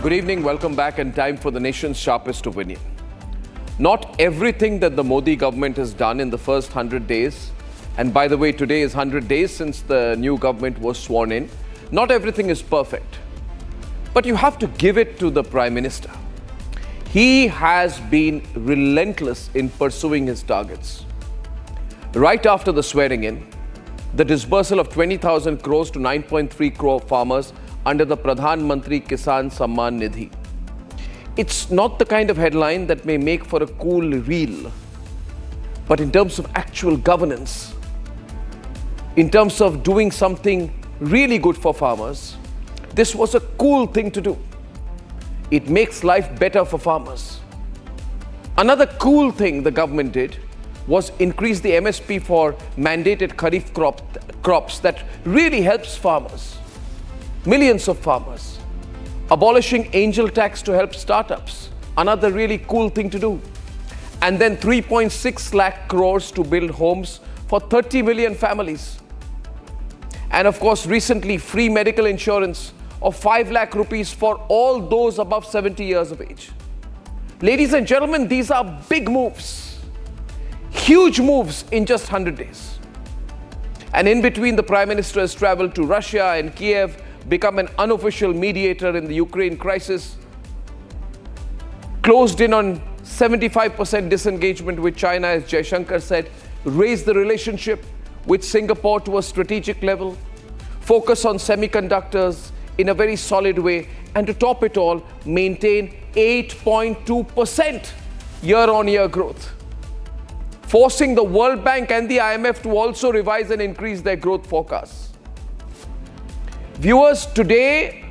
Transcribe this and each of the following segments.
Good evening, welcome back, and time for the nation's sharpest opinion. Not everything that the Modi government has done in the first 100 days, and by the way, today is 100 days since the new government was sworn in, not everything is perfect. But you have to give it to the Prime Minister. He has been relentless in pursuing his targets. Right after the swearing in, the disbursal of 20,000 crores to 9.3 crore farmers under the Pradhan Mantri Kisan Samman Nidhi. It's not the kind of headline that may make for a cool reel, but in terms of actual governance, in terms of doing something really good for farmers, this was a cool thing to do. It makes life better for farmers. Another cool thing the government did was increase the MSP for mandated Kharif crops that really helps farmers. Millions of farmers. Abolishing angel tax to help startups. Another really cool thing to do. And then 3.6 lakh crores to build homes for 30 million families. And of course, recently, free medical insurance of 5 lakh rupees for all those above 70 years of age. Ladies and gentlemen, these are big moves. Huge moves in just 100 days. And in between, the Prime Minister has traveled to Russia and Kiev, become an unofficial mediator in the Ukraine crisis, closed in on 75% disengagement with China, as Jaishankar said, raised the relationship with Singapore to a strategic level, focus on semiconductors in a very solid way, and to top it all, maintain 8.2% year-on-year growth, forcing the World Bank and the IMF to also revise and increase their growth forecasts. Viewers, today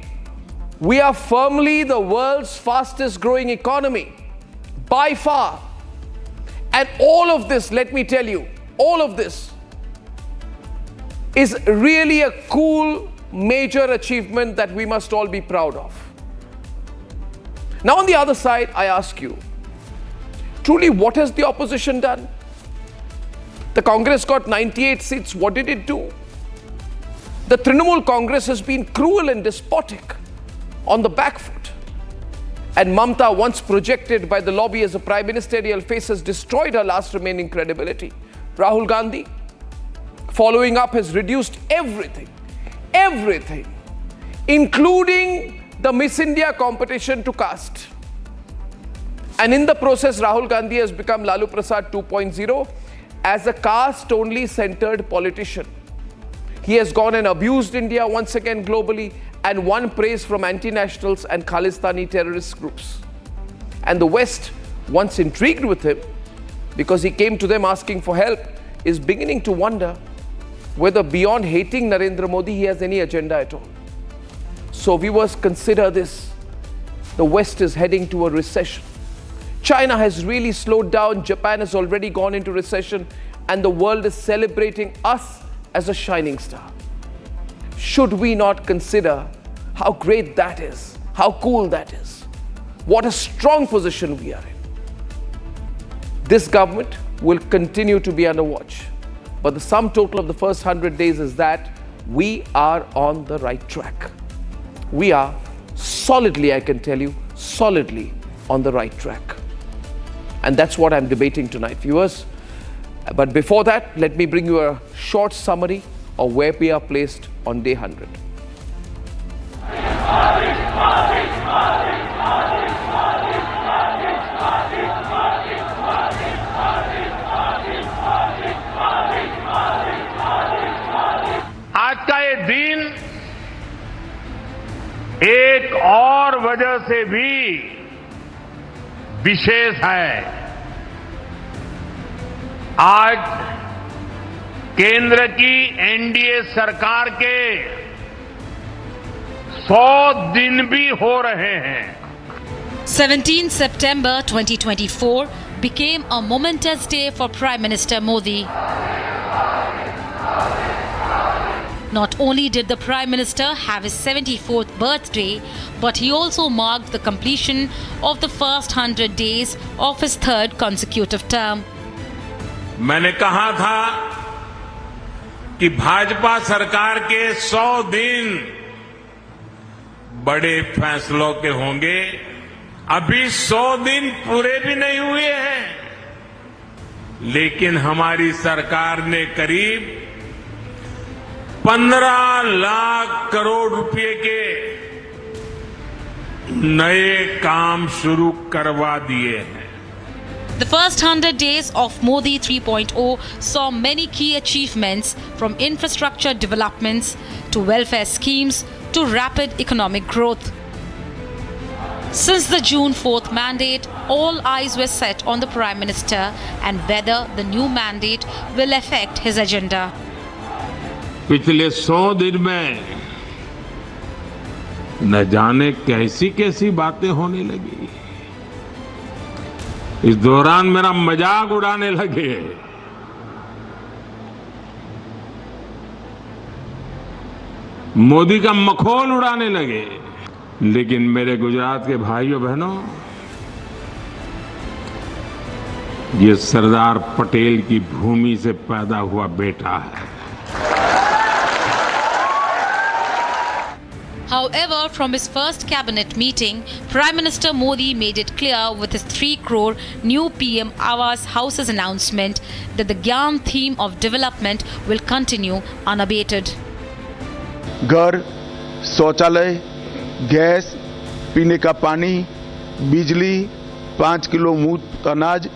we are firmly the world's fastest growing economy by far. And all of this, let me tell you, all of this is really a cool, major achievement that we must all be proud of. Now, on the other side, I ask you, truly, what has the opposition done? The Congress got 98 seats. What did it do? The Trinamool Congress has been cruel and despotic, on the back foot. And Mamta, once projected by the lobby as a prime ministerial face, has destroyed her last remaining credibility. Rahul Gandhi, following up, has reduced everything, including the Miss India competition, to caste. And in the process, Rahul Gandhi has become Lalu Prasad 2.0 as a caste-only centered politician. He has gone and abused India once again globally and won praise from anti-nationals and Khalistani terrorist groups. And the West, once intrigued with him because he came to them asking for help, is beginning to wonder whether beyond hating Narendra Modi, he has any agenda at all. So viewers, consider this. The West is heading to a recession. China has really slowed down. Japan has already gone into recession, and the world is celebrating us as a shining star. Should we not consider how great that is, how cool that is, what a strong position we are in? This government will continue to be under watch, but the sum total of the first 100 days is that we are on the right track. We are solidly, I can tell you, solidly on the right track. And that's what I'm debating tonight, viewers. But before that, let me bring you a short summary of where we are placed on day 100. आज का ये दिन एक और वजह से भी विशेष है। आज केंद्र की एनडीए सरकार के 100 दिन भी हो रहे हैं। 17 September 2024 became a momentous day for Prime Minister Modi. Not only did the Prime Minister have his 74th birthday, but he also marked the completion of the first 100 days of his third consecutive term. मैंने कहा था कि भाजपा सरकार के 100 दिन बड़े फैसलों के होंगे। अभी 100 दिन पूरे भी नहीं हुए हैं, लेकिन हमारी सरकार ने करीब 15 लाख करोड़ रुपए के नए काम शुरू करवा दिए हैं। The first 100 days of Modi 3.0 saw many key achievements, from infrastructure developments to welfare schemes to rapid economic growth. Since the June 4th mandate, all eyes were set on the Prime Minister and whether the new mandate will affect his agenda. पिछले 100 दिन में न जाने कैसी कैसी बातें होने लगी। इस दौरान मेरा मजाक उड़ाने लगे। मोदी का मखौल उड़ाने लगे। लेकिन मेरे गुजरात के भाइयों बहनों, ये सरदार पटेल की भूमि से पैदा हुआ बेटा है। However, from his first cabinet meeting, Prime Minister Modi made it clear with his 3 crore new PM Awas houses announcement that the Gyan theme of development will continue unabated. घर, शौचालय, गैस, पीने का पानी, बिजली, 5 किलो मुफ्त अनाज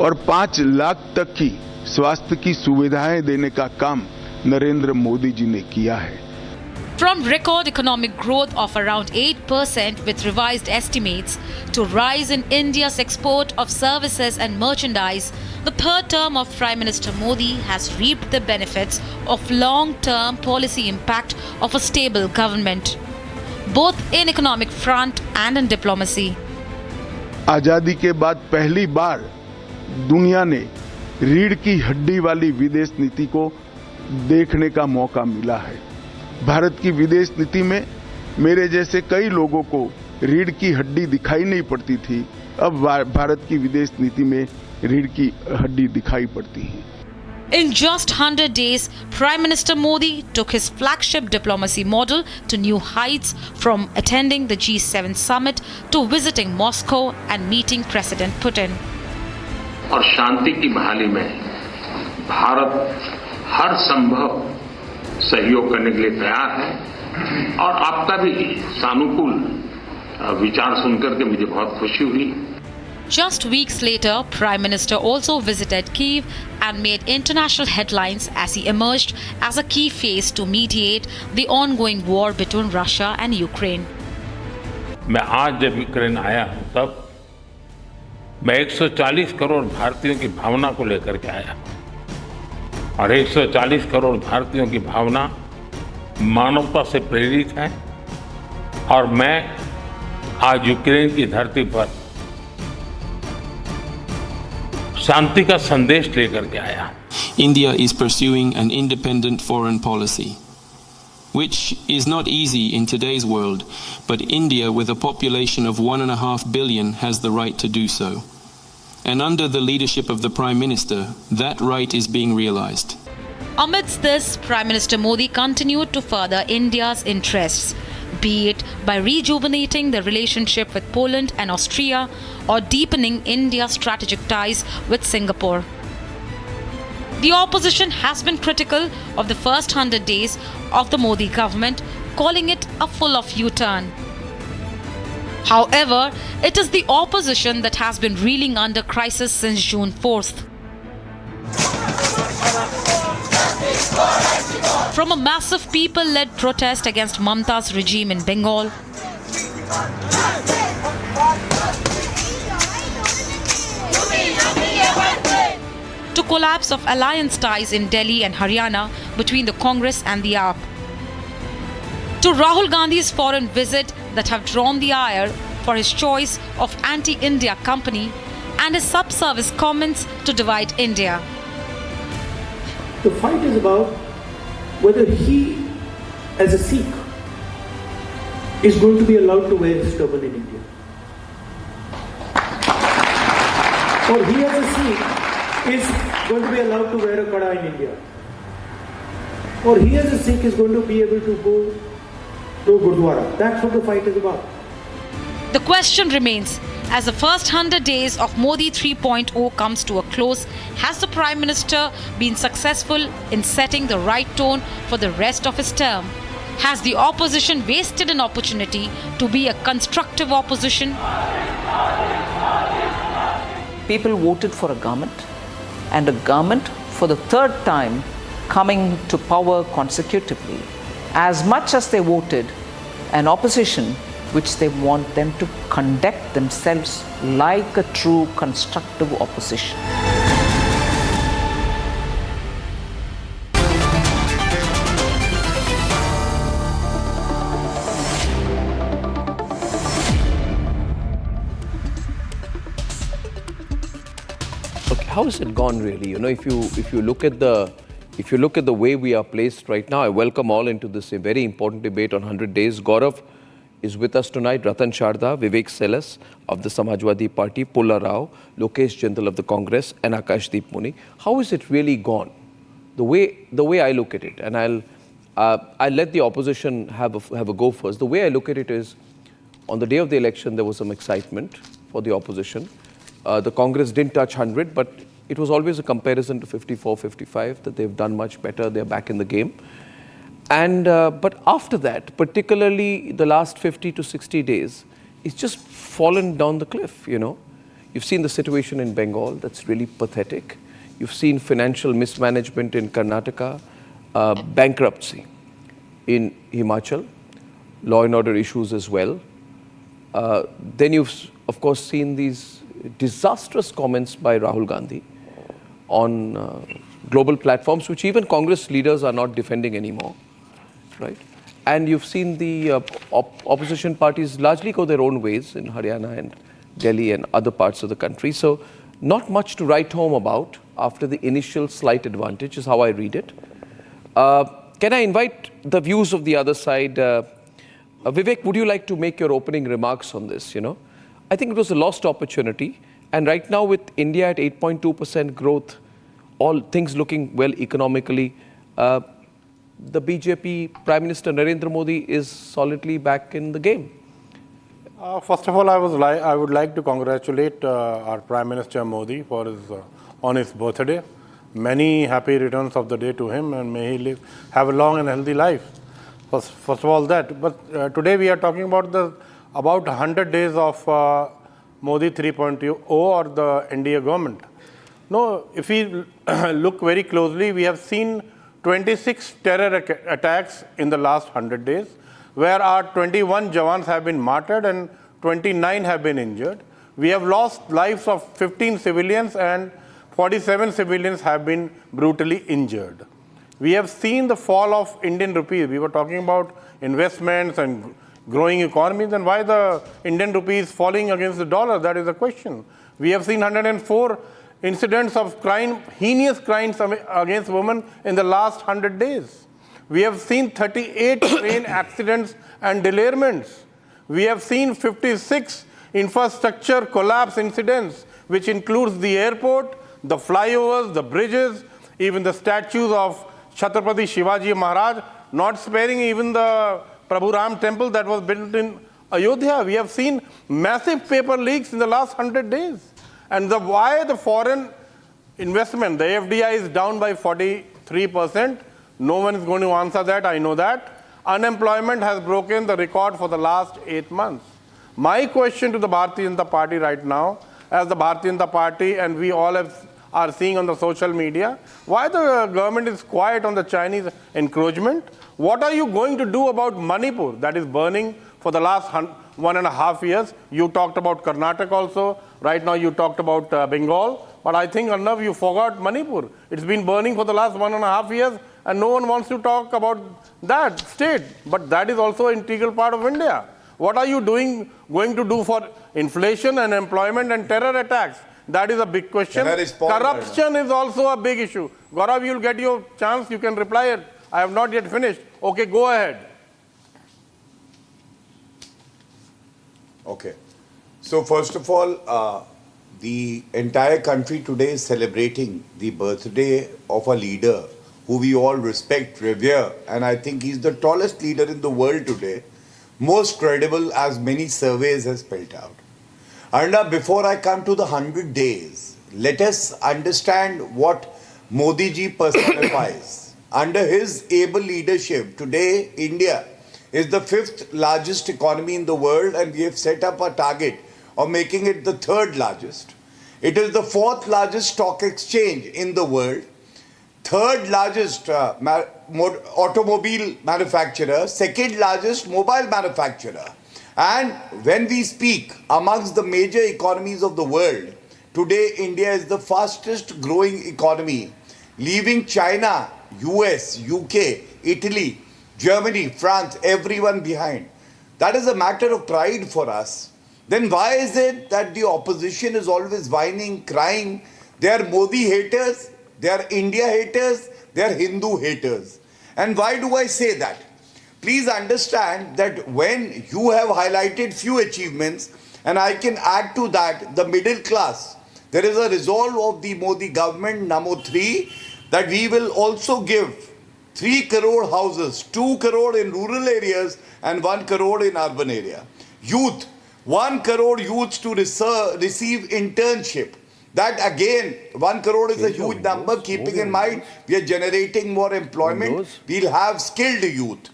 और 5 लाख तक की स्वास्थ्य की सुविधाएं देने का काम नरेंद्र मोदी जी ने किया है। From record economic growth of around 8% with revised estimates to rise in India's export of services and merchandise, the third term of Prime Minister Modi has reaped the benefits of long-term policy impact of a stable government, both in economic front and in diplomacy. आजादी के बाद पहली बार दुनिया ने रीढ़ की हड्डी वाली विदेश नीति को देखने का मौका मिला है। भारत की विदेश नीति में मेरे जैसे कई लोगों को रीढ़ की हड्डी दिखाई नहीं पड़ती थी। अब भारत की विदेश नीति में रीढ़ की हड्डी दिखाई पड़ती है। In just 100 days, Prime Minister Modi took his flagship diplomacy model to new heights, from attending the G7 summit to visiting Moscow and meeting President Putin. और शांति की बहाली में भारत हर संभव सहयोग करने के लिए तैयार है। और आपका भी सानुकूल विचार सुनकर के मुझे बहुत खुशी हुई। Just weeks later, Prime Minister also visited Kyiv and made international headlines as he emerged as a key face to mediate the ongoing war between Russia and Ukraine. मैं आज जब यूक्रेन आया हूं, तब मैं 140 करोड़ भारतीयों की भावना को लेकर के आया। और 140 करोड़ भारतीयों की भावना मानवता से प्रेरित है। और मैं आज यूक्रेन की धरती पर शांति का संदेश लेकर के आया। India is pursuing an independent foreign policy, which is not easy in today's world, but India, with a population of 1.5 billion, has the right to do so. And under the leadership of the Prime Minister, that right is being realized. Amidst this, Prime Minister Modi continued to further India's interests, be it by rejuvenating the relationship with Poland and Austria or deepening India's strategic ties with Singapore. The opposition has been critical of the first 100 days of the Modi government, calling it a full of U-turn. However, it is the opposition that has been reeling under crisis since June 4th. From a massive people-led protest against Mamta's regime in Bengal, to collapse of alliance ties in Delhi and Haryana between the Congress and the AAP, to Rahul Gandhi's foreign visit that have drawn the ire for his choice of anti-India company and his subservice comments to divide India. The fight is about whether he, as a Sikh, is going to be allowed to wear his turban in India. Or he, as a Sikh, is going to be allowed to wear a kada in India. Or he, as a Sikh, is going to be able to go no Gurdwara. That's what the fight is about. The question remains, as the first 100 days of Modi 3.0 comes to a close, has the Prime Minister been successful in setting the right tone for the rest of his term? Has the opposition wasted an opportunity to be a constructive opposition? People voted for a government, and a government for the third time coming to power consecutively, as much as they voted an opposition which they want them to conduct themselves like a true constructive opposition. Okay, how has it gone really? You know, if you look at the way we are placed right now, I welcome all into this very important debate on 100 days. Gaurav is with us tonight, Ratan Sharda, Vivek Selas of the Samajwadi Party, Pulla Rao, Lokesh Jindal of the Congress, and Akashdeep Muni. How has it really gone? The way I look at it, and I'll let the opposition have a go first. The way I look at it is, on the day of the election, there was some excitement for the opposition. The Congress didn't touch 100, but it was always a comparison to 54, 55, that they've done much better, they're back in the game. And but after that, particularly the last 50 to 60 days, it's just fallen down the cliff, you know. You've seen the situation in Bengal, that's really pathetic. You've seen financial mismanagement in Karnataka, bankruptcy in Himachal, law and order issues as well. Then you've, of course, seen these disastrous comments by Rahul Gandhi on global platforms, which even Congress leaders are not defending anymore, right? And you've seen the opposition parties largely go their own ways in Haryana and Delhi and other parts of the country. So not much to write home about after the initial slight advantage is how I read it. Can I invite the views of the other side? Vivek, would you like to make your opening remarks on this? You know, I think it was a lost opportunity. And right now with India at 8.2% growth, all things looking well economically, the BJP Prime Minister Narendra Modi is solidly back in the game. First of all, I would like to congratulate our Prime Minister Modi for on his birthday. Many happy returns of the day to him, and may he have a long and healthy life. First of all, that. But today we are talking about 100 days of Modi 3.0 or the NDA government. No, if we look very closely, we have seen 26 terror attacks in the last 100 days, where our 21 Jawans have been martyred and 29 have been injured. We have lost lives of 15 civilians and 47 civilians have been brutally injured. We have seen the fall of Indian rupee. We were talking about investments and growing economies, and why the Indian rupee is falling against the dollar, that is the question. We have seen 104 incidents of crime, heinous crimes against women in the last 100 days. We have seen 38 train accidents and derailments. We have seen 56 infrastructure collapse incidents, which includes the airport, the flyovers, the bridges, even the statues of Chhatrapati Shivaji Maharaj, not sparing even the Prabhu Ram temple that was built in Ayodhya. We have seen massive paper leaks in the last 100 days. And why the foreign investment, the FDI is down by 43%. No one is going to answer that, I know that. Unemployment has broken the record for the last 8 months. My question to the Bharatiya Janata Party right now, as the Bharatiya Janata Party and we all are seeing on the social media, why the government is quiet on the Chinese encroachment? What are you going to do about Manipur that is burning for the last 1.5 years? You talked about Karnataka also. Right now you talked about Bengal. But I think, Arnab, you forgot Manipur. It's been burning for the last 1.5 years and no one wants to talk about that state. But that is also an integral part of India. What are you going to do for inflation and employment and terror attacks? That is a big question. Corruption is also a big issue. Gaurav, you'll get your chance. You can reply it. I have not yet finished. Okay, go ahead. Okay. So first of all, the entire country today is celebrating the birthday of a leader who we all respect, revere, and I think he's the tallest leader in the world today, most credible as many surveys has spelled out. Arnab, before I come to the 100 days, let us understand what Modi ji personifies. Under his able leadership, today India is the 5th largest economy in the world, and we have set up a target of making it the 3rd largest. It is the 4th largest stock exchange in the world, 3rd largest automobile manufacturer, 2nd largest mobile manufacturer. And when we speak amongst the major economies of the world, today India is the fastest growing economy, leaving China, US, UK, Italy, Germany, France, everyone behind. That is a matter of pride for us. Then why is it that the opposition is always whining, crying? They are Modi haters, they are India haters, they are Hindu haters. And why do I say that? Please understand that when you have highlighted few achievements, and I can add to that the middle class, there is a resolve of the Modi government, Namo 3, that we will also give 3 crore houses, 2 crore in rural areas and 1 crore in urban area. Youth, 1 crore youths to receive internship. That again, 1 crore is a huge number, keeping in mind we are generating more employment. We'll have skilled youth.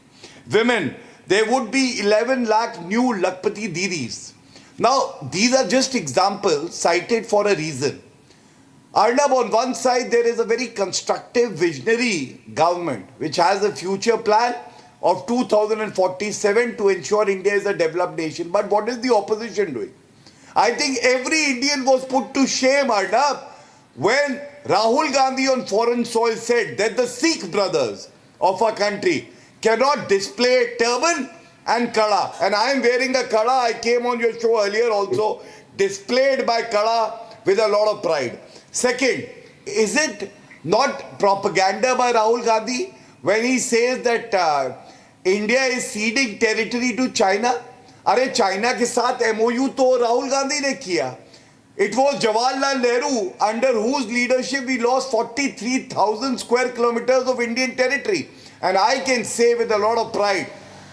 Women, there would be 11 lakh new Lakpati Didis. Now, these are just examples cited for a reason. Arnab, on one side, there is a very constructive, visionary government which has a future plan of 2047 to ensure India is a developed nation. But what is the opposition doing? I think every Indian was put to shame, Arnab, when Rahul Gandhi on foreign soil said that the Sikh brothers of our country cannot display turban and kada. And I am wearing a kada. I came on your show earlier also, displayed by kada with a lot of pride. Second, is it not propaganda by Rahul Gandhi when he says that India is ceding territory to China? अरे China के साथ MOU तो Rahul Gandhi ने किया. It was Jawaharlal Nehru under whose leadership we lost 43,000 square kilometers of Indian territory. And I can say with a lot of pride,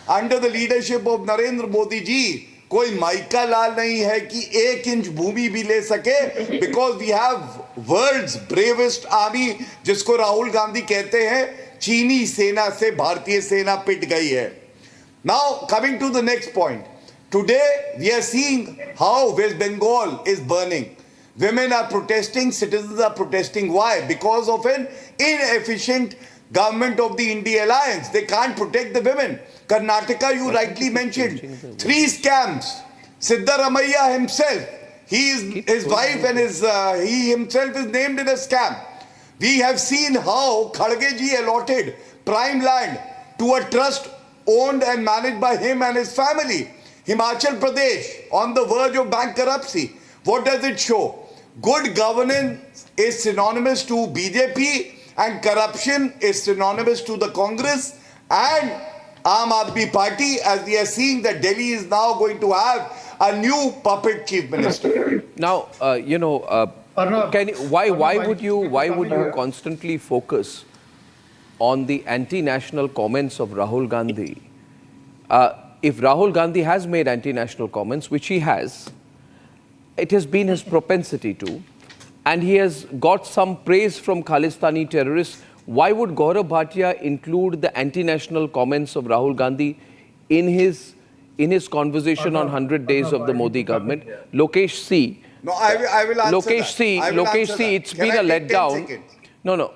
under the leadership of Narendra Modi ji, कोई mica लाल नहीं है कि 1 inch भूमि भी ले सके, because we have world's bravest army जिसको राहुल गांधी कहते हैं चीनी सेना से भारतीय सेना पिट गई है. Now coming to the next point, today we are seeing how West Bengal is burning. Women are protesting, citizens are protesting. Why? Because of an inefficient government of the NDA Alliance. They can't protect the women. Karnataka, you rightly mentioned, 3 scams. Sitharaman himself, his wife and he himself is named in a scam. We have seen how Kharge ji allotted prime land to a trust owned and managed by him and his family. Himachal Pradesh on the verge of bankruptcy. What does it show? Good governance is synonymous to BJP and corruption is synonymous to the Congress and Aam Aadmi Party, as we are seeing that Delhi is now going to have a new puppet chief minister. Now, why would you constantly focus on the anti-national comments of Rahul Gandhi? If Rahul Gandhi has made anti-national comments, which he has, it has been his propensity to, and he has got some praise from Khalistani terrorists. Why would Gaurav Bhatia include the anti-national comments of Rahul Gandhi in his conversation on 100 days of the Modi government? Lokesh C. No, I will answer Lokesh that. Lokesh C. It's been a letdown. No.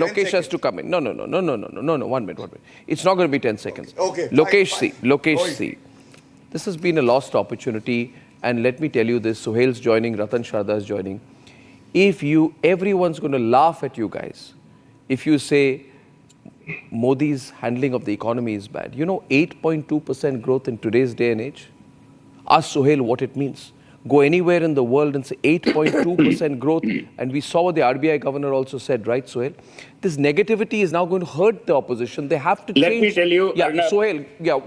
Lokesh has to come in. No. 1 minute. It's not going to be 10 seconds. Okay. Lokesh C. This has been a lost opportunity. And let me tell you this, Suhail's joining, Ratan Sharda is joining. Everyone's going to laugh at you guys if you say Modi's handling of the economy is bad. 8.2% growth in today's day and age. Ask Suhail what it means. Go anywhere in the world and say 8.2% growth. And we saw what the RBI governor also said, right, Suhail? This negativity is now going to hurt the opposition. They have to change. Let me tell you, yeah, Arnab, Suhail,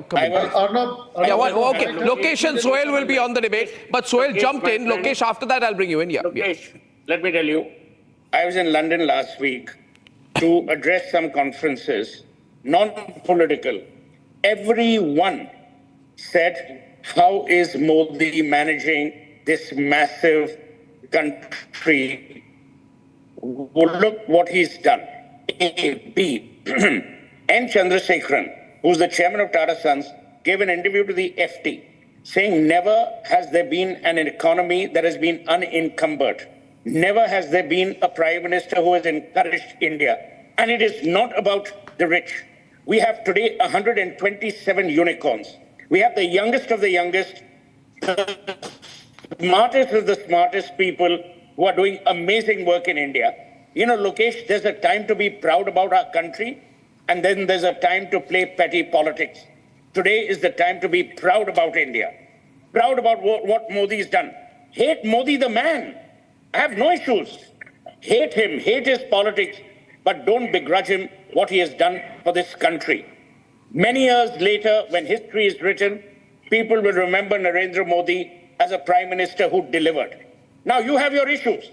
come in. Okay. Lokesh and Suhail will be on the debate. But Suhail jumped in. Lokesh, after that, I'll bring you in. Lokesh, let me tell you, I was in London last week to address some conferences, non-political, everyone said, how is Modi managing this massive country? Well, look what he's done. A, B. N. Chandrasekharan, who's the chairman of Tata Sons, gave an interview to the FT saying never has there been an economy that has been unencumbered. Never has there been a prime minister who has encouraged India. And it is not about the rich. We have today 127 unicorns. We have the youngest of the youngest, the smartest of the smartest people who are doing amazing work in India. You know, Lokesh, there's a time to be proud about our country, and then there's a time to play petty politics. Today is the time to be proud about India, proud about what Modi's done. Hate Modi the man. I have no issues. Hate him, hate his politics, but don't begrudge him what he has done for this country. Many years later, when history is written, people will remember Narendra Modi as a prime minister who delivered. Now you have your issues.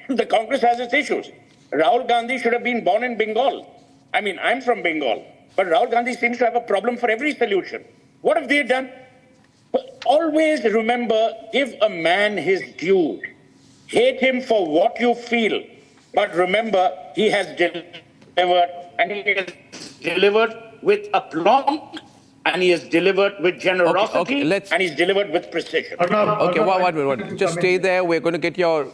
The Congress has its issues. Rahul Gandhi should have been born in Bengal. I mean, I'm from Bengal, but Rahul Gandhi seems to have a problem for every solution. What have they done? But always remember, give a man his due. Hate him for what you feel, but remember, he has delivered, and he has delivered with aplomb, and he has delivered with generosity, and he's delivered with precision. Okay, one minute. Just stay there. We're going to get your,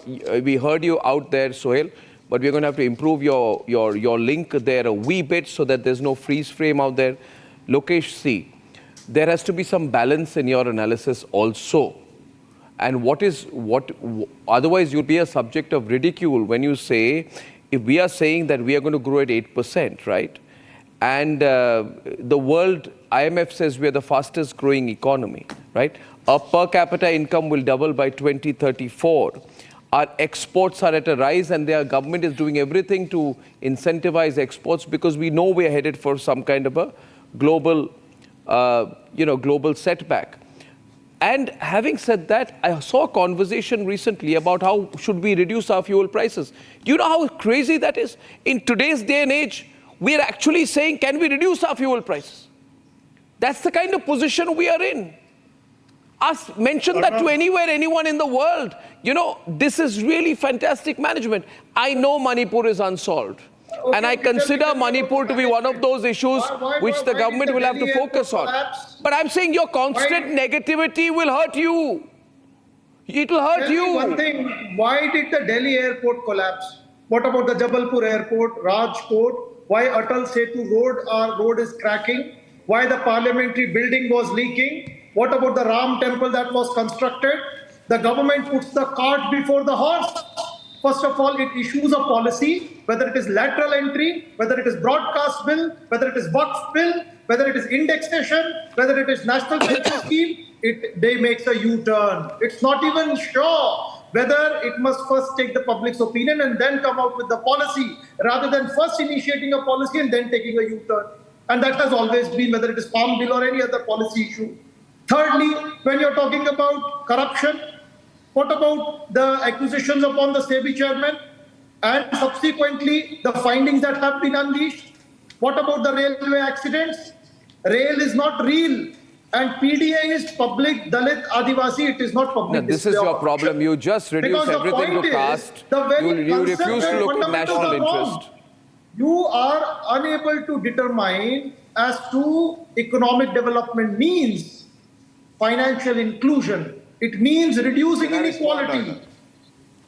we heard you out there, Sohail, but we're going to have to improve your link there a wee bit so that there's no freeze frame out there. Lokesh, see, there has to be some balance in your analysis also. And otherwise you'll be a subject of ridicule when you say, if we are saying that we are going to grow at 8%, right? And the world, IMF says we are the fastest growing economy, right? Our per capita income will double by 2034. Our exports are at a rise, and their government is doing everything to incentivize exports because we know we are headed for some kind of a global, global setback. And having said that, I saw a conversation recently about how should we reduce our fuel prices. Do you know how crazy that is? In today's day and age, we are actually saying, can we reduce our fuel prices? That's the kind of position we are in. Mention that to anyone in the world. You know, this is really fantastic management. I know Manipur is unsolved. Okay, and I consider Manipur to be one of those issues which the government will have to focus on. But I'm saying your constant negativity will hurt you. It will hurt you. One thing, why did the Delhi airport collapse? What about the Jabalpur airport, Rajkot? Why Atal Setu road is cracking? Why the parliamentary building was leaking? What about the Ram temple that was constructed? The government puts the cart before the horse. First of all, it issues a policy, whether it is lateral entry, whether it is broadcast bill, whether it is Waqf bill, whether it is indexation, whether it is national pension scheme, they makes a U-turn. It's not even sure whether it must first take the public's opinion and then come out with the policy, rather than first initiating a policy and then taking a U-turn. And that has always been, whether it is Farm Bill or any other policy issue. Thirdly, when you're talking about corruption, what about the accusations upon the SEBI chairman and subsequently the findings that have been unleashed? What about the railway accidents? Rail is not real, and PDA is public, Dalit, Adivasi, it is not public. No, this is your problem. You just reduce everything to caste. You refuse to look at national interest. You are unable to determine as to economic development means financial inclusion. It means reducing inequality.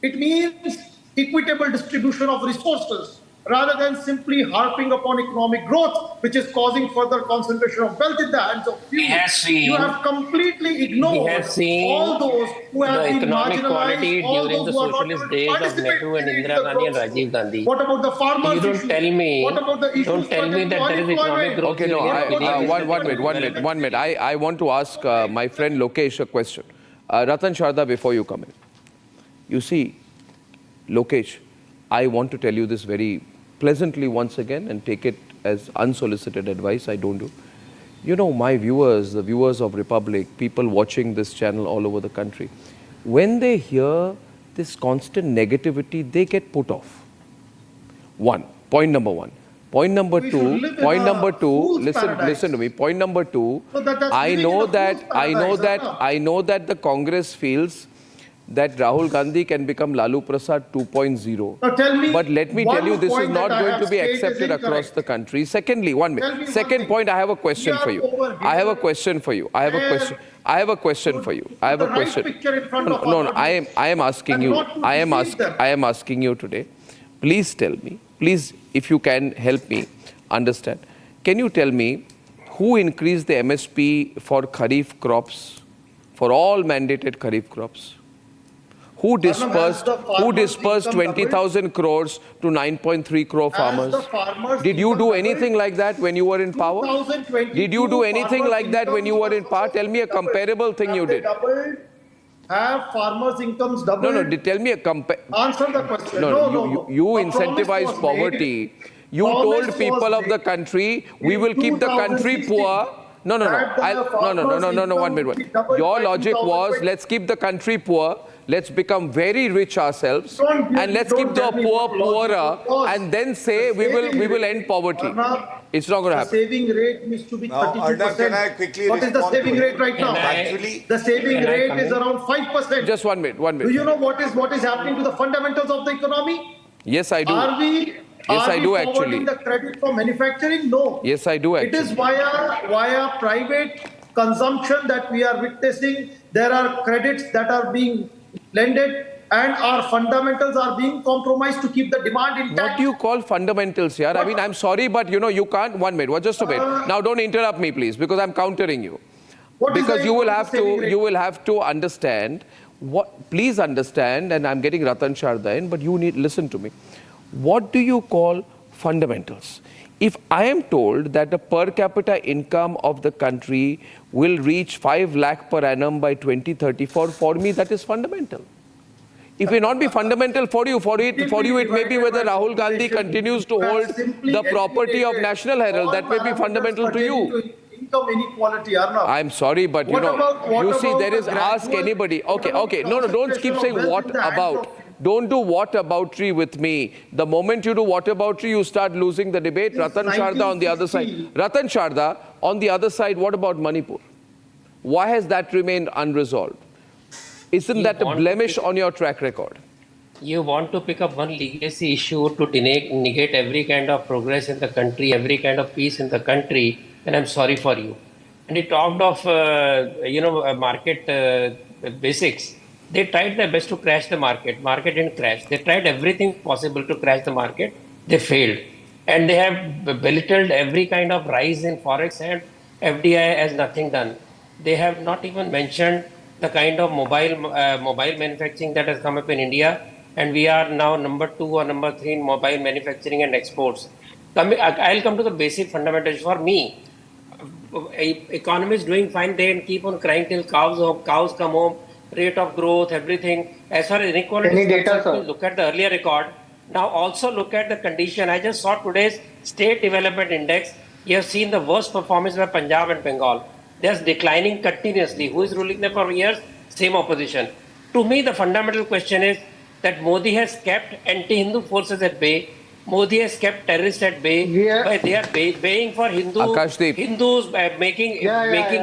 It means equitable distribution of resources, rather than simply harping upon economic growth, which is causing further concentration of wealth in the hands of few. You have completely ignored all those who have been marginalized, all those who are not participating in the growth. What about the farmers? You don't tell me. What about the issues? Don't tell me that there is economic growth. Okay, no. One minute. I want to ask my friend Lokesh a question. Ratan Sharda, before you come in. You see, Lokesh, I want to tell you this very pleasantly once again and take it as unsolicited advice. I don't do. You know, my viewers, the viewers of Republic, people watching this channel all over the country, when they hear this constant negativity, they get put off. Point number one. Point number We two, should live in a fool's paradise. listen to me. Point number two, So that's I living know in a that, fool's paradise, I know that the Congress feels that Rahul Gandhi can become Lalu Prasad 2.0. Now tell me But let me tell you, one this is point not that I going have to be stated is accepted across incorrect. the country. Secondly, one Tell me minute. one Second thing. point, I have a question We for are you. over I have a here question for you. I have a where question. I have a question for you. I have a the right question. picture in front No, of no, our no, I am asking and you. not to deceive them. I am asking you today. Please tell me. Please, if you can help me understand. Can you tell me who increased the MSP for Kharif crops, for all mandated Kharif crops? Who dispersed 20,000 crores to 9.3 crore farmers? Did you do anything like that when you were in power? Did you do anything like that when you were in power? Tell me a comparable thing you did. Have farmers' incomes doubled? No, tell me a Answer the question. No, you A promise incentivized was poverty. made. You Promise told people was of the made. country, we In will keep the country 2016, poor. No, that the farmers' one minute. income will be doubled Your by logic was, 2020. let's keep the country poor, let's become very rich ourselves, and let's don't keep the tell me poor what logic poorer, it was. and then say The we saving will rate, end poverty. Arnab, It's not going to the happen. saving rate used to be Now, 32%. Arnab, can I quickly What is the respond to saving him? rate right now? Actually, The saving Can I rate come is in? around 5%. Just 1 minute, 1 Do minute. you know what is happening to the fundamentals of the economy? Yes, I do. Are we Yes, I do forwarding actually. the credit for manufacturing? No. Yes, I do It is actually. via private consumption that we are witnessing. There are credits that are being lended and our fundamentals are being compromised to keep the demand intact. What do you call fundamentals here? I mean, I'm sorry, but you can't. 1 minute. Just a minute. Now, don't interrupt me, please, because I'm countering you. What is Because the you will income have saving to. rate? You will have to understand. Please understand, and I'm getting Ratan Sharda in, but you need listen to me. What do you call fundamentals? If I am told that the per capita income of the country will reach 5 lakh per annum by 2034, for me that is fundamental. It may not be fundamental for you. For you, it may be whether Rahul Gandhi continues to hold the property of National Herald. That may be fundamental to you. Income inequality, Arnab. I'm sorry, but What about there is the ask gradual- anybody. what Okay. about No, don't keep concentration saying of wealth what in the hands about. of- Don't do whataboutery with me. The moment you do whataboutery, you start losing the debate. Since Ratan Sharda on the other side. 1960. Ratan Sharda on the other side. What about Manipur? Why has that remained unresolved? Isn't You that a want to blemish on your track record? You want to pick up one legacy issue to negate every kind of progress in the country, every kind of peace in the country, and I'm sorry for you. And he talked of, market basics. They tried their best to crash the market. Market didn't crash. They tried everything possible to crash the market. They failed. And they have belittled every kind of rise in forex, and FDI has nothing done. They have not even mentioned the kind of mobile manufacturing that has come up in India, and we are now number 2 or number 3 in mobile manufacturing and exports. I'll come to the basic fundamentals. For me, economy is doing fine. They can keep on crying till cows come home. Rate of growth, everything. As far as inequality is concerned, look at the earlier record. Now also look at the condition. I just saw today's State Development Index. You have seen the worst performance by Punjab and Bengal. They're declining continuously. Who is ruling them for years? Same opposition. To me, the fundamental question is that Modi has kept anti-Hindu forces at bay. Modi has kept terrorists at bay. But they are baying for Hindus making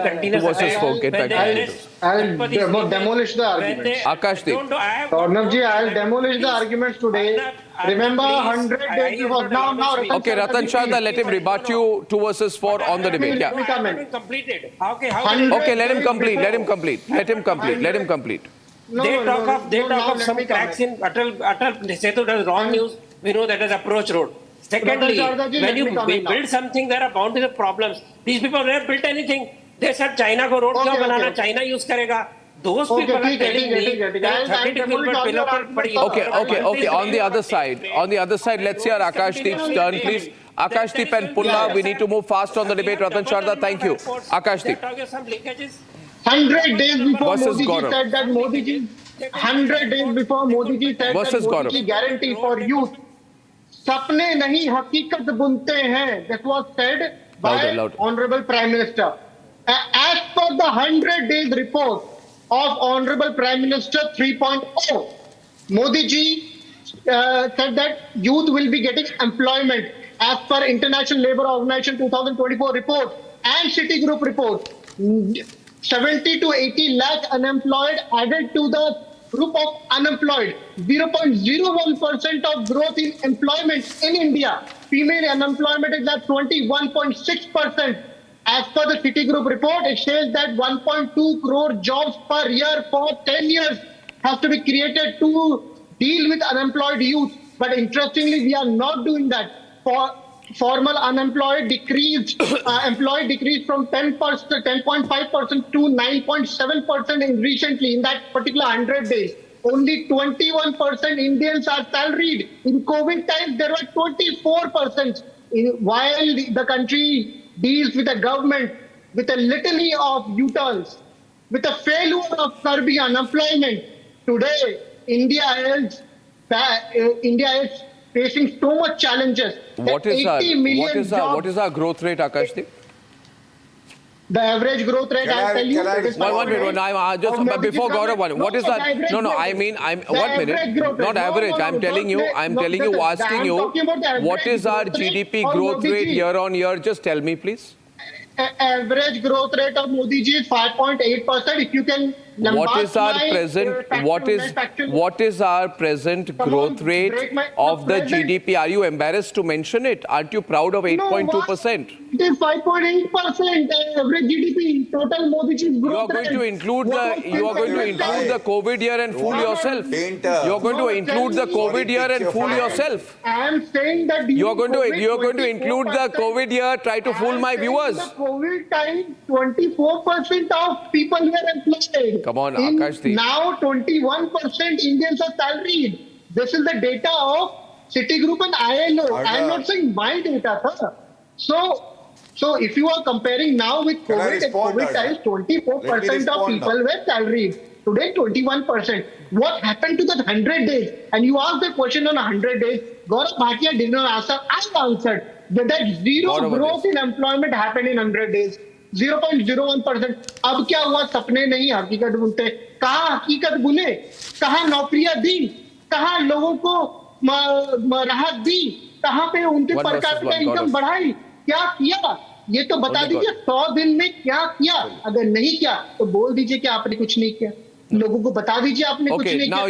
continuous Versus four, get back to I'll demolish the arguments. Akashdeep. Arnabji, I'll demolish the arguments today. Remember, 100 days before. Now, Okay, Ratan Sharda, let him rebut you 2 versus 4 on the debate. Yeah. completed. Okay, let him complete. Let him complete. They talk of some cracks in Atal Setu does wrong news. We know that is approach road. Secondly, when you build something, there are bound to be problems. These people never built anything. They said China ko road kya banana? China use karega. Those people are telling me Okay. On the other side, let's hear Akashdeep's turn, please. Akashdeep and Pulla, we need to move fast on the debate. Ratan Sharda, thank you. Akashdeep. 100 days before Versus Modi ji Gaurav. said that Modi ji 100 days before Modi ji said Versus that Modi Gaurav. ji guarantee for youth sapne nahi hakikat bunte hain. That was said by Louder. Honorable Prime Minister. As per the 100 days report of Honorable Prime Minister 3.0, Modi ji said that youth will be getting employment. as per International Labour Organization 2024 report and Citigroup report, 70 to 80 lakh unemployed added to the group of unemployed. 0.01% of growth in employment in India. Female unemployment is at 21.6%. As per the Citigroup report, it says that 1.2 crore jobs per year for 10 years has to be created to deal with unemployed youth. But interestingly, we are not doing that. For formal unemployed decreased, employed decreased from 10.5% to 9.7% in recently in that particular 100 days. Only 21% Indians are salaried. In COVID times, there were 24%. While the country deals with a government with a litany of U-turns, with a failure of curbing unemployment, today India is facing so much challenges. What is our growth rate, Akashdeep? The average growth rate, I'll tell you. One minute, just before Gaurav, what is that? No, I mean, I'm 1 minute. Not average. I'm telling you, asking you, what is our GDP growth rate year on year? Just tell me, please. Average growth rate of Modi ji is 5.8%. If you can, what is our present growth rate of the GDP? Are you embarrassed to mention it? Aren't you proud of 8.2%? It is 5.8% average GDP. Total Modi ji's growth rate. You are going to include the COVID year and fool yourself. You are going to include the COVID year and fool yourself. I am saying that you are going to include the COVID year. Try to fool my viewers. The COVID time, 24% of people were employed. Come on, Akashdeep. Now 21% Indians are salaried. This is the data of Citigroup and ILO. I am not saying my data, sir. So if you are comparing now with COVID, at COVID times, 24% of people were salaried. Today, 21%. What happened to that 100 days? And you asked the question on 100 days. Gaurav Bhatia did not answer. I answered that zero growth in employment happened in 100 days. 0.01%. अब क्या हुआ? सपने नहीं हकीकत बोलते. कहाँ हकीकत बोले? कहाँ नौकरियां दी? कहाँ लोगों को राहत दी? कहाँ पे उनके पर कैपिटा इनकम बढ़ाई? क्या किया? ये तो बता दीजिए 100 दिन में क्या किया? अगर नहीं किया तो बोल दीजिए कि आपने कुछ नहीं किया. लोगों को बता दीजिए आपने कुछ नहीं किया.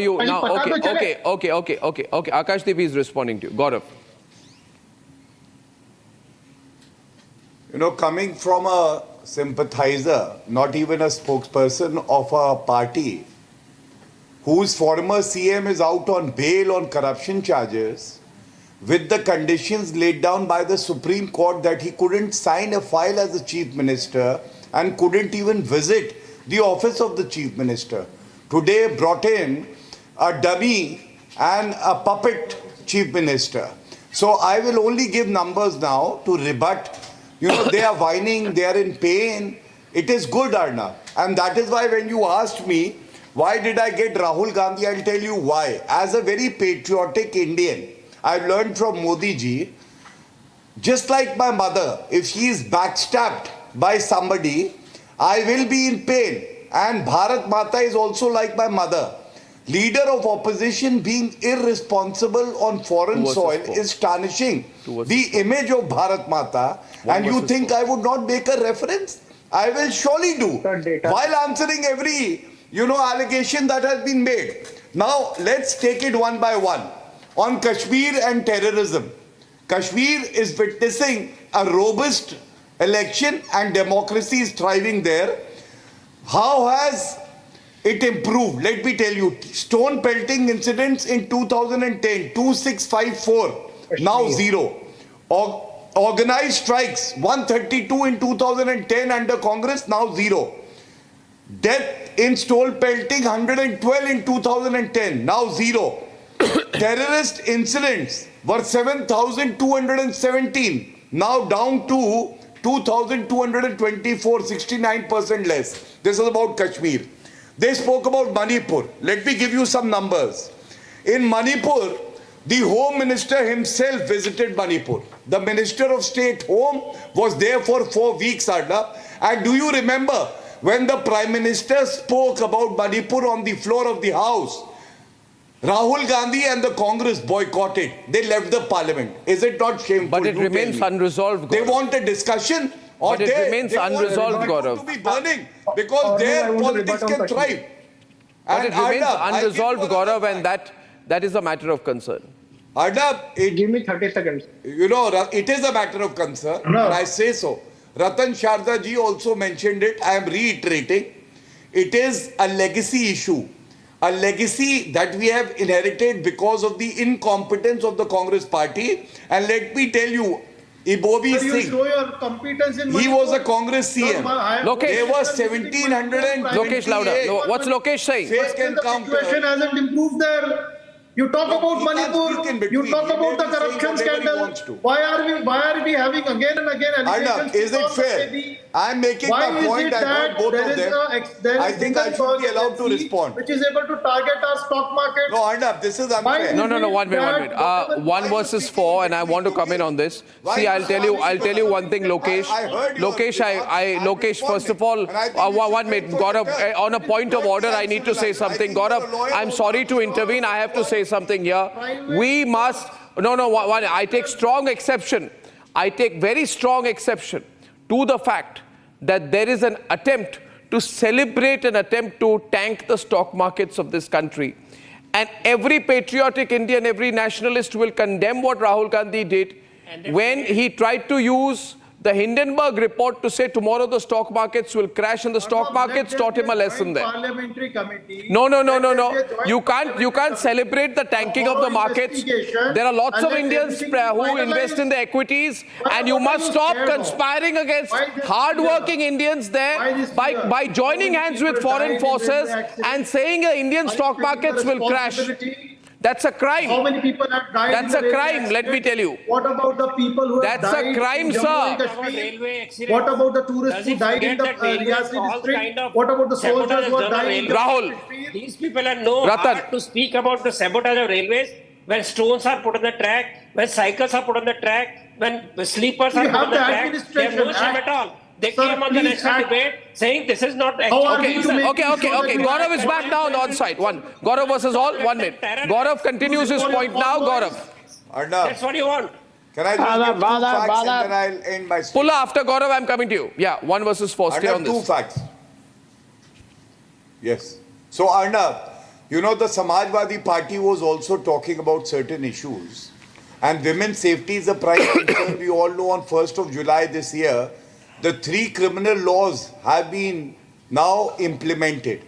Okay. Akashdeep is responding to you. Gaurav. You know, coming from a sympathizer, not even a spokesperson of a party, whose former CM is out on bail on corruption charges, with the conditions laid down by the Supreme Court that he couldn't sign a file as the Chief Minister and couldn't even visit the office of the Chief Minister. Today brought in a dummy and a puppet Chief Minister. So I will only give numbers now to rebut. You know, they are whining, they are in pain. It is good, Arnab. And that is why when you asked me, why did I get Rahul Gandhi, I'll tell you why. As a very patriotic Indian, I learned from Modi ji, just like my mother, if she is backstabbed by somebody, I will be in pain. And Bharat Mata is also like my mother. Leader of opposition being irresponsible on foreign soil is tarnishing the image of Bharat Mata. And you think I would not make a reference? I will surely do, while answering every, allegation that has been made. Now, let's take it one by one. On Kashmir and terrorism. Kashmir is witnessing a robust election and democracy is thriving there. How has it improved? Let me tell you. Stone pelting incidents in 2010, 2654, now zero. Organized strikes, 132 in 2010 under Congress, now zero. Death in stone pelting, 112 in 2010, now zero. Terrorist incidents were 7,217, now down to 2,224, 69% less. This is about Kashmir. They spoke about Manipur. Let me give you some numbers. In Manipur, the Home Minister himself visited Manipur. The Minister of State Home was there for 4 weeks, Arnab. And do you remember when the Prime Minister spoke about Manipur on the floor of the House? Rahul Gandhi and the Congress boycotted. They left the parliament. Is it not shameful? But it remains unresolved. They want a discussion, or but it remains unresolved, Gaurav. To be burning because their politics can thrive. But it remains unresolved, Gaurav, and that is a matter of concern. Arnab, give me 30 seconds. You know, it is a matter of concern, and I say so. Ratan Sharda ji also mentioned it. I am reiterating. It is a legacy issue. A legacy that we have inherited because of the incompetence of the Congress party. And let me tell you, Ibobi Singh, show your competence in he was a Congress CM. Lokesh, there was 1728. Lokesh, louder. What's Lokesh saying? Face can the situation hasn't improved there. You talk about Manipur, you talk about the corruption scandal. Why are we having again and again allegations? Arnab, is it fair? I am making my point. I heard both of them. I think I should be allowed to respond. Which is able to target our stock market. No, Arnab, this is unfair. No, 1 minute. 1 versus 4, and I want to come in on this. See, I'll tell you one thing, Lokesh. Lokesh, first of all, 1 minute. Gaurav, on a point of order, I need to say something. Gaurav, I'm sorry to intervene. I have to say something here. We must. I take strong exception. I take very strong exception to the fact that there is an attempt to celebrate an attempt to tank the stock markets of this country. And every patriotic Indian, every nationalist will condemn what Rahul Gandhi did when he tried to use the Hindenburg report to say tomorrow the stock markets will crash, and the stock markets taught him a lesson there. Parliamentary committee. No. You can't celebrate the tanking of the markets. There are lots of Indians who invest in the equities, and you must stop conspiring against hard-working Indians there by joining hands with foreign forces and saying the Indian stock markets will crash. That's a crime. How many people have died? That's a crime, let me tell you. What about the people who have died? That's a crime, sir. What about the tourists who died in the Riyasi district? What about the soldiers who have died in the Rahul. These people have no heart to speak about the sabotage of railways when stones are put on the track, when cycles are put on the track, when sleepers are put on the track. They have no shame at all. They came on the national debate saying this is not Okay. Gaurav is back now on the on side. Gaurav versus all. 1 minute. Gaurav continues his point now. Gaurav. Arnab, that's what you want. Can I just give 2 facts and then I'll end my speech? Pulla, after Gaurav, I'm coming to you. Yeah, 1 versus 4. Stay on this. 2 facts. Yes. So Arnab, you know the Samajwadi Party was also talking about certain issues. And women's safety is a prime concern. We all know on 1st of July this year, the 3 criminal laws have been now implemented.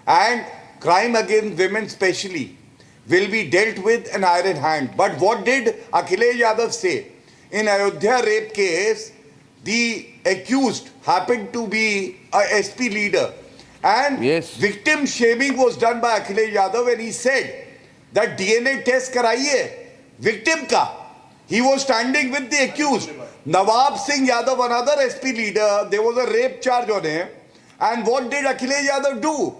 And crime against women especially will be dealt with an iron hand. But what did Akhilesh Yadav say? In Ayodhya rape case, the accused happened to be a SP leader. And victim shaming was done by Akhilesh Yadav when he said that DNA test karaiye victim ka. He was standing with the accused. Nawab Singh Yadav, another SP leader, there was a rape charge on him. And what did Akhilesh Yadav do?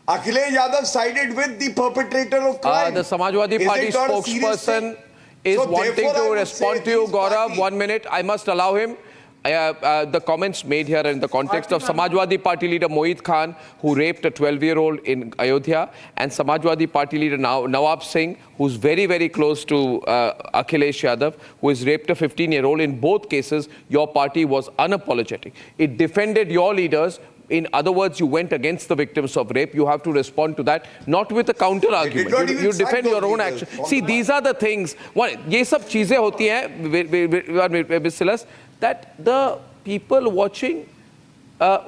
Akhilesh Yadav sided with the perpetrator of crime. The Samajwadi Party spokesperson is wanting to respond to you, Gaurav. 1 minute. I must allow him. The comments made here in the context of Samajwadi Party leader Moeed Khan, who raped a 12-year-old in Ayodhya, and Samajwadi Party leader Nawab Singh, who's very, very close to Akhilesh Yadav, who has raped a 15-year-old. In both cases, your party was unapologetic. It defended your leaders. In other words, you went against the victims of rape. You have to respond to that, not with a counter argument. You defend your own action. See, these are the things. ये सब चीजें होती हैं, Ms. Silas, that the people watching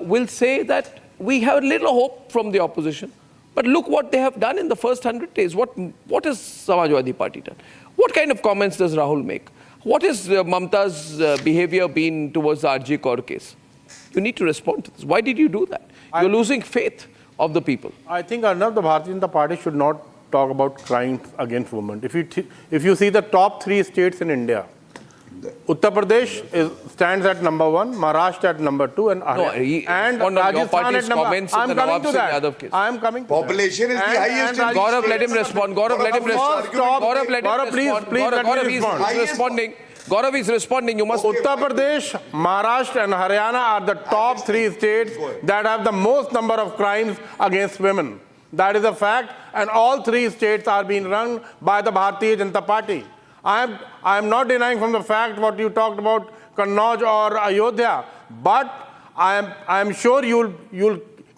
will say that we have little hope from the opposition. But look what they have done in the first 100 days. What has Samajwadi Party done? What kind of comments does Rahul make? What is Mamta's behavior been towards the RG Kaur case? You need to respond to this. Why did you do that? You're losing faith of the people. I think, Arnab, the Bharatiya Janata Party should not talk about crimes against women. If you see the top 3 states in India, Uttar Pradesh stands at number 1, Maharashtra at number 2, and Rajasthan at number 1. I'm coming to that. I'm coming to population is the highest. Gaurav, let him respond. Gaurav, let him respond. Gaurav, please he's responding. Gaurav is responding. You must. Uttar Pradesh, Maharashtra, and Haryana are the top 3 states that have the most number of crimes against women. That is a fact. And all 3 states are being run by the Bharatiya Janata Party. I am not denying from the fact what you talked about Kannauj or Ayodhya, but I am sure you'll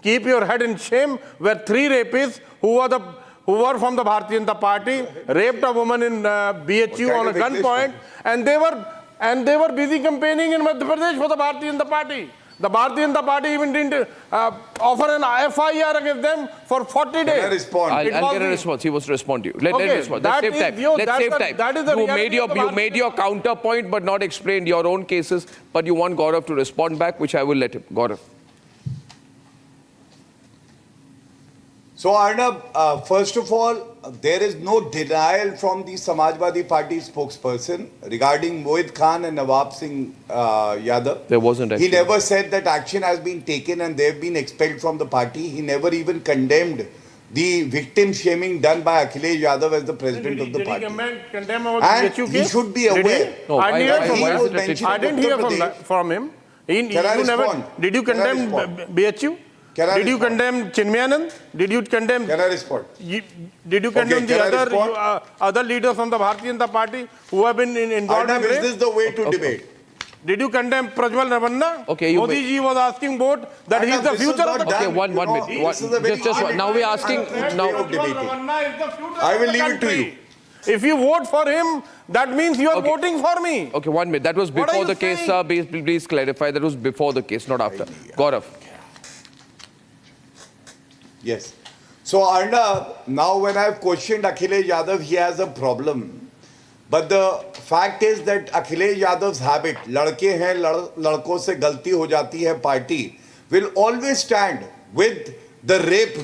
keep your head in shame where 3 rapists who were from the Bharatiya Janata Party raped a woman in BHU on a gunpoint, and they were busy campaigning in Madhya Pradesh for the Bharatiya Janata Party. The Bharatiya Janata Party even didn't offer an FIR against them for 40 days. Can I respond? I'll get a response. He wants to respond to you. Let me respond. Let's save time. Let's save time. That is the You made your counterpoint but not explained your own cases, but you want Gaurav to respond back, which I will let him. Gaurav. So Arnab, first of all, there is no denial from the Samajwadi Party spokesperson regarding Mohit Khan and Nawab Singh Yadav. There wasn't actually. He never said that action has been taken and they've been expelled from the party. He never even condemned the victim shaming done by Akhilesh Yadav as the president of the party. Condemn our And BHU he case? should be aware. No, I didn't hear Pradesh. from him. Can I respond? Did you condemn BHU? Did you condemn Chinmayanand? Did you condemn? Can I respond? Did you condemn the other leaders from the Bharatiya Janata Party who have been involved in rape? Is this the way to debate? Did you condemn Prajwal Ravanna? Okay, Modi ji was asking both that he is the future of the country. Okay, one minute. Just one. Now we are asking. I will leave it to you. If you vote for him, that means you are voting for me. Okay, 1 minute. That was before the case, sir. Please clarify. That was before the case, not after. Gaurav. Yes. So Arnab, now when I have questioned Akhilesh Yadav, he has a problem. But the fact is that Akhilesh Yadav's habit, ladke hain, ladko se galti ho jati hai party, will always stand with the rape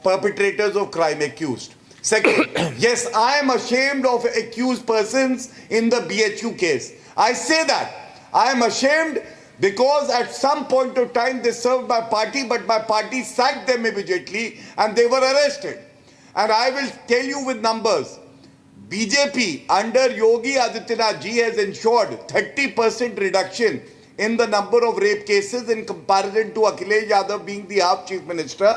perpetrators of crime accused. Second, yes, I am ashamed of accused persons in the BHU case. I say that. I am ashamed because at some point of time they served my party, but my party sacked them immediately and they were arrested. And I will tell you with numbers, BJP under Yogi Adityanath ji has ensured 30% reduction in the number of rape cases in comparison to Akhilesh Yadav being the half chief minister.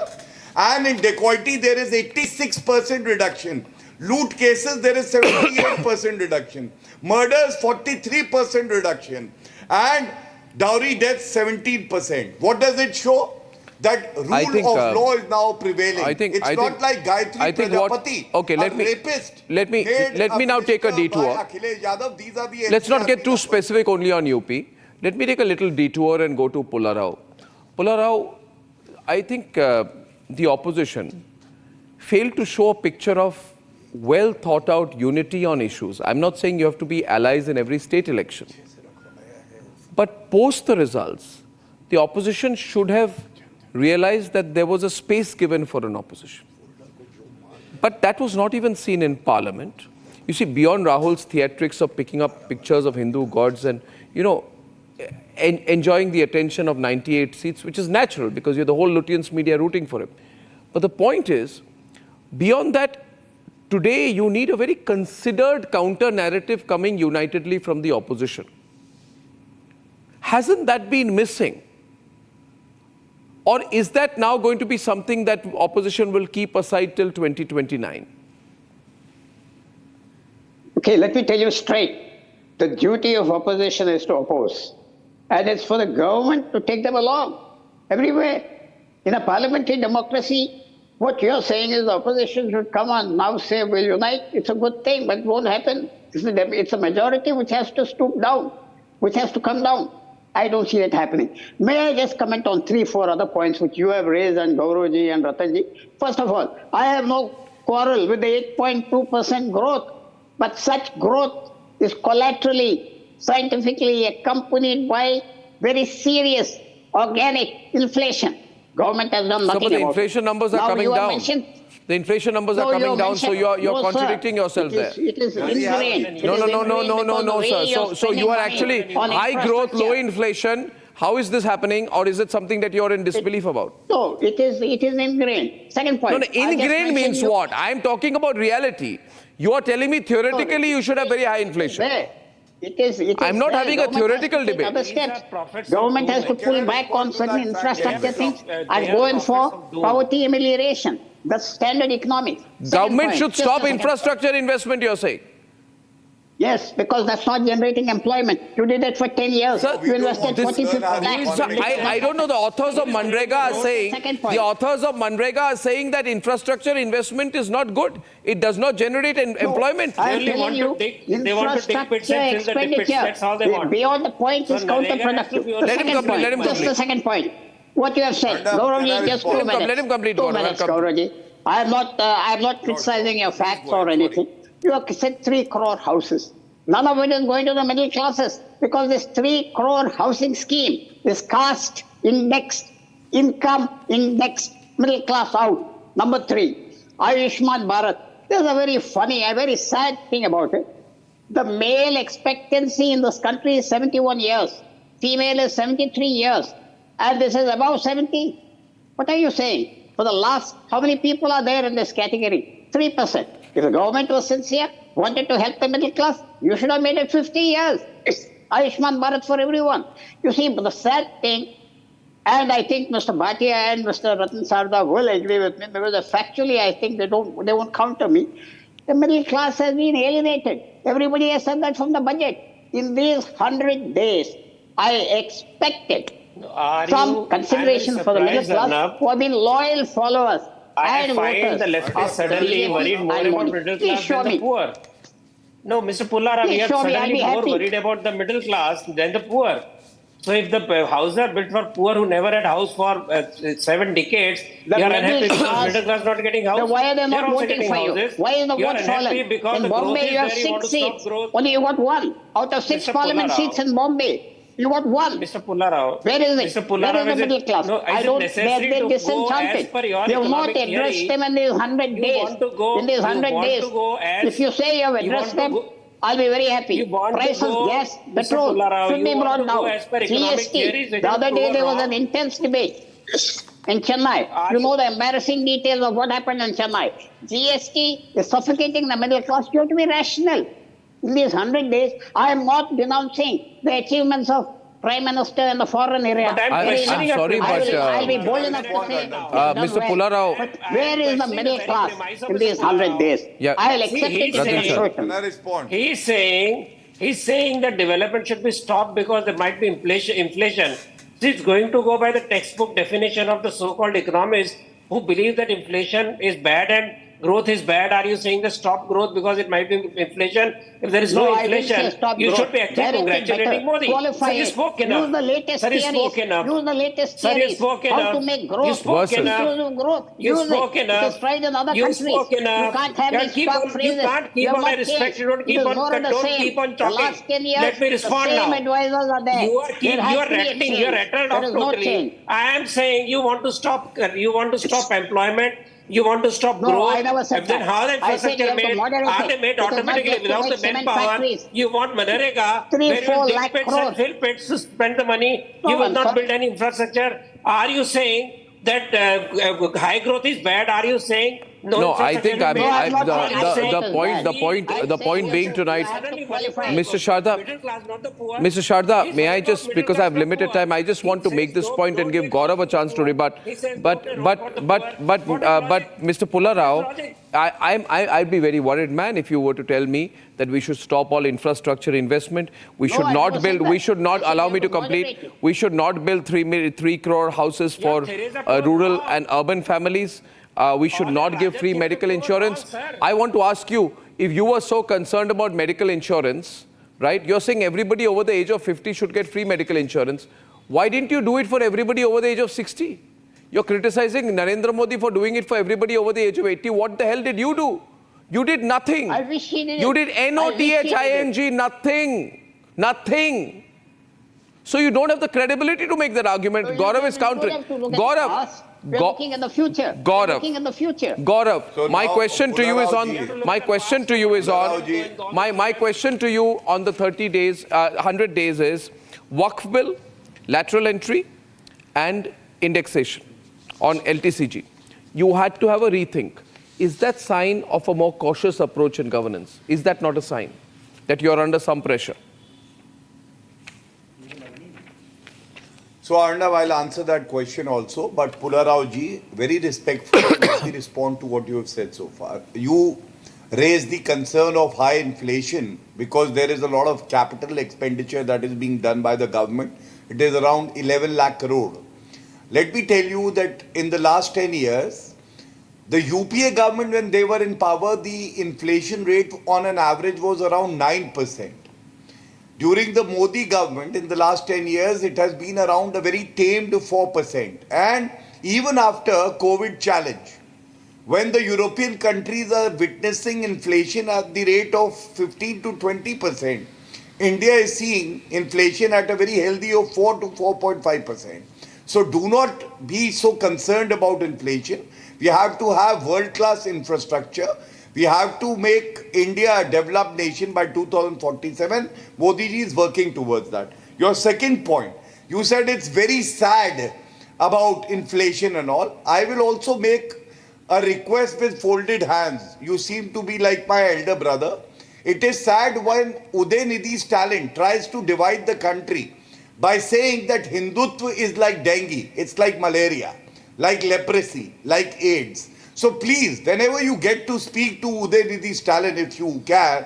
And in dacoity there is 86% reduction. Loot cases there is 78% reduction. Murders 43% reduction. And dowry deaths 17%. What does it show? That rule of law is now prevailing. It's not like Gayatri Prajapati, rapist. Let me now take a detour. Let's not get too specific only on UP. Let me take a little detour and go to Pularao. Pularao, I think the opposition failed to show a picture of well thought out unity on issues. I'm not saying you have to be allies in every state election. But post the results, the opposition should have realized that there was a space given for an opposition. But that was not even seen in Parliament. You see, beyond Rahul's theatrics of picking up pictures of Hindu gods and, enjoying the attention of 98 seats, which is natural because you're the whole Lutyens media rooting for him. But the point is, beyond that, today you need a very considered counter-narrative coming unitedly from the opposition. Hasn't that been missing? Or is that now going to be something that opposition will keep aside till 2029? Okay, let me tell you straight. The duty of opposition is to oppose. And it's for the government to take them along everywhere. In a parliamentary democracy, what you're saying is the opposition should come on now say we'll unite. It's a good thing, but it won't happen. It's a majority which has to stoop down, which has to come down. I don't see it happening. May I just comment on 3-4 other points which you have raised and Gauravji and Ratanji? First of all, I have no quarrel with the 8.2% growth, but such growth is collaterally, scientifically accompanied by very serious organic inflation. Government has done nothing about it. Some of the inflation numbers are coming down. The inflation numbers are coming down, so you're contradicting yourself there. It is ingrained. No, sir. So you are actually high growth, low inflation. How is this happening, or is it something that you're in disbelief about? No, it is ingrained. Second point. No, ingrained means what? I'm talking about reality. You are telling me theoretically you should have very high inflation. I'm not having a theoretical debate. Other steps. Government has to pull back on certain infrastructure things and go in for poverty amelioration. That's standard economics. Government should stop infrastructure investment, you're saying? Yes, because that's not generating employment. You did it for 10 years. Sir, you invested 40, 50 lakhs. I don't know. The authors of Manrega are saying that infrastructure investment is not good. It does not generate employment. I'm telling you, infrastructure expenditure, That's all they want. beyond the point, is counterproductive. Just the second point. What you have said, Gauravji, just 2 minutes. Let him complete. 2 minutes, Gauravji. I am not criticizing your facts or anything. You have said 3 crore houses. None of it is going to the middle classes because this 3 crore housing scheme is caste indexed, income indexed, middle class out. Number 3, Ayushman Bharat. There's a very funny, a very sad thing about it. The male expectancy in this country is 71 years. Female is 73 years. And this is above 70. What are you saying? For the last, how many people are there in this category? 3%. If the government was sincere, wanted to help the middle class, you should have made it 50 years. It's Ayushman Bharat for everyone. You see, the sad thing, and I think Mr. Bhatia and Mr. Ratan Sarda will agree with me, because factually I think they won't counter me. The middle class has been alienated. Everybody has said that from the budget. In these 100 days, I expected some consideration for the middle class who have been loyal followers. I find the leftists suddenly worried more about middle class than the poor. No, Mr. Pullara, we are suddenly more worried about the middle class than the poor. So if the houses are built for poor who never had house for 7 decades, you are unhappy because middle class not getting house. Why are they not voting for you? Why is the vote fallen? In Bombay, you have 6 seats. Only you got 1 out of 6 parliament seats in Bombay. You got 1. Mr. Pullara. Where is it? Mr. Pullara, where is the middle class? No, I don't. They're disenchanted. You have not addressed them in these 100 days. In these 100 days, if you say you have addressed them, I'll be very happy. Prices, gas, petrol should be brought down. GST. The other day there was an intense debate in Chennai. You know the embarrassing details of what happened in Chennai. GST is suffocating the middle class. You have to be rational. In these 100 days, I am not denouncing the achievements of Prime Minister in the foreign area. I'm sorry, but I'll be bold enough to say Mr. Pullara. But where is the middle class in these 100 days? Yeah. I'll accept it. He's saying that development should be stopped because there might be inflation. It's going to go by the textbook definition of the so-called economists who believe that inflation is bad and growth is bad. Are you saying that stop growth because it might be inflation? If there is no inflation, you should be actually congratulating Modi. Qualify Sir, you spoke enough. Use the latest Sir, you theories. spoke enough. Use the latest Sir, you theories. spoke How enough. to make growth. You spoke enough. Use growth. You Use spoke it. enough. It is tried in other You countries. spoke enough. You can't have these stock phrases. You can't keep on respect. You don't keep on talking. The last 10 years, Let me respond the same now. advisors are there. You are rattling. You are rattled off totally. I am saying you want to stop. You want to stop employment. You want to stop growth. I never said Then that. how the infrastructure made? Are they made automatically without the manpower? You want Manrega, where you dig pits and fill pits to spend the money. You will not build any infrastructure. Are you saying that high growth is bad? Are you saying no? I think the point being tonight, Mr. Sharda, may I just, because I have limited time, I just want to make this point and give Gaurav a chance to rebut. But Mr. Pullara, I'd be very worried, man, if you were to tell me that we should stop all infrastructure investment. We should not build. We should not allow me to complete. We should not build 3 crore houses for rural and urban families. We should not give free medical insurance. I want to ask you, if you were so concerned about medical insurance, right? You're saying everybody over the age of 50 should get free medical insurance. Why didn't you do it for everybody over the age of 60? You're criticizing Narendra Modi for doing it for everybody over the age of 80. What the hell did you do? You did nothing. I wish he did. You did NOTHING, nothing. So you don't have the credibility to make that argument. So Gaurav is countering. Gaurav. We're looking at the future. Gaurav. We're looking at the future. Gaurav, So my now, question to you is on. Pullara My question to you is on. My question to you on the 30 days, 100 days is Waqf bill, lateral entry, and indexation on LTCG. You had to have a rethink. Is that sign of a more cautious approach in governance? Is that not a sign that you are under some pressure? So Arnab, I'll answer that question also, but Pularao ji, very respectful, let me respond to what you have said so far. You raised the concern of high inflation because there is a lot of capital expenditure that is being done by the government. It is around 11 lakh crore. Let me tell you that in the last 10 years, the UPA government, when they were in power, the inflation rate on an average was around 9%. During the Modi government, in the last 10 years, it has been around a very tamed 4%. And even after COVID challenge, when the European countries are witnessing inflation at the rate of 15 to 20%, India is seeing inflation at a very healthy of 4 to 4.5%. So do not be so concerned about inflation. We have to have world-class infrastructure. We have to make India a developed nation by 2047. Modi ji is working towards that. Your second point, you said it's very sad about inflation and all. I will also make a request with folded hands. You seem to be like my elder brother. It is sad when Udaynidhi Stalin tries to divide the country by saying that Hindutva is like dengue, it's like malaria, like leprosy, like AIDS. So please, whenever you get to speak to Udaynidhi Stalin, if you can,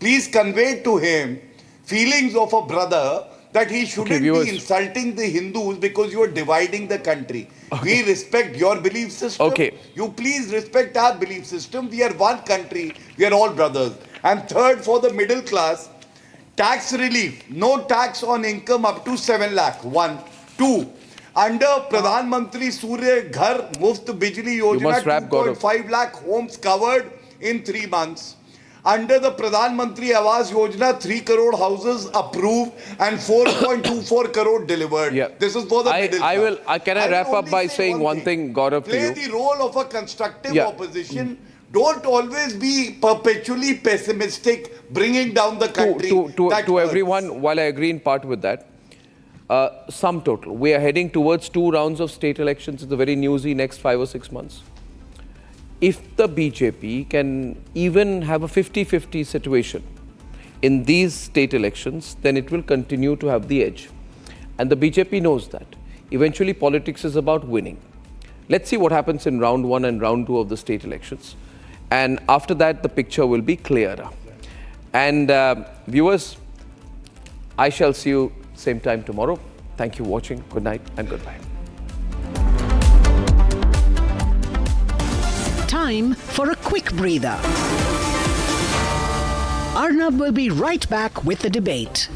please convey to him feelings of a brother that he shouldn't be insulting the Hindus because you are dividing the country. We respect your belief system. You please respect our belief system. We are one country. We are all brothers. And third, for the middle class, tax relief. No tax on income up to 7 lakh. 1. 2. Under Pradhan Mantri Surya Ghar Muft Bijli Yojana, 2.5 lakh homes covered in 3 months. Under the Pradhan Mantri Awas Yojana, 3 crore houses approved and 4.24 crore delivered. This is for the middle class. Can I wrap up by saying one thing, Gaurav, to you? Play the role of a constructive opposition. Don't always be perpetually pessimistic, bringing down the country. To everyone, while I agree in part with that, sum total, we are heading towards 2 rounds of state elections in the very newsy next 5 or 6 months. If the BJP can even have a 50-50 situation in these state elections, then it will continue to have the edge. And the BJP knows that. Eventually, politics is about winning. Let's see what happens in round 1 and round 2 of the state elections. And after that, the picture will be clearer. And viewers, I shall see you same time tomorrow. Thank you for watching. Good night and goodbye. Time for a quick breather. Arnab will be right back with the debate.